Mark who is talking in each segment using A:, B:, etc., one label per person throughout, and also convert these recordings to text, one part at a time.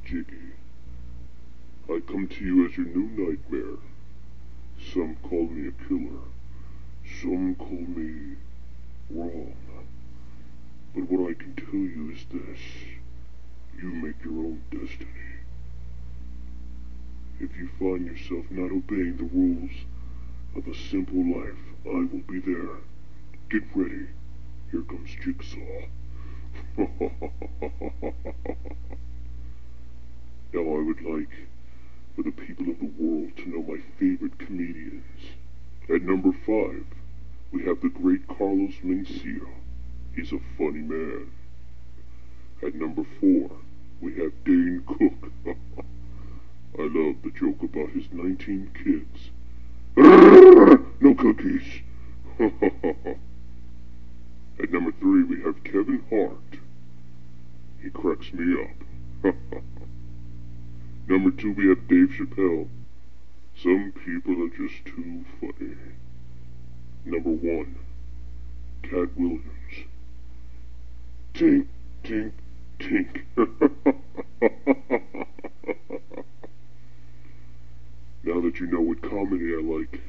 A: Jiggy. I come to you as your new nightmare. Some call me a killer. Some call me wrong. But what I can tell you is this. You make your own destiny. If you find yourself not obeying the rules of a simple life, I will be there. Get ready. Here comes JigSaw. Now I would like for the people of the world to know my favorite comedians. At number 5, we have the great Carlos Mencia. He's a funny man. At number 4, we have Dane Cook. I love the joke about his 19 kids. No cookies. At number 3, we have Kevin Hart. He cracks me up. Number 2, we have Dave Chappelle. Some people are just too funny. Number 1, Cat Williams. Tink, tink, tink. Now that you know what comedy I like,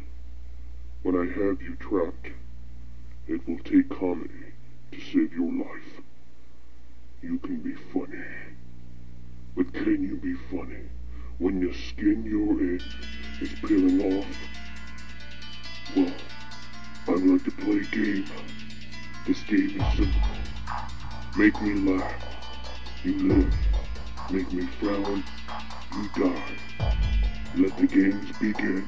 A: when I have you trapped, it will take comedy to save your life. You can be funny. But can you be funny when your skin you're in is peeling off? Well, I would like to play a game. This game is simple. Make me laugh, you live. Make me frown, you die. Let the games begin.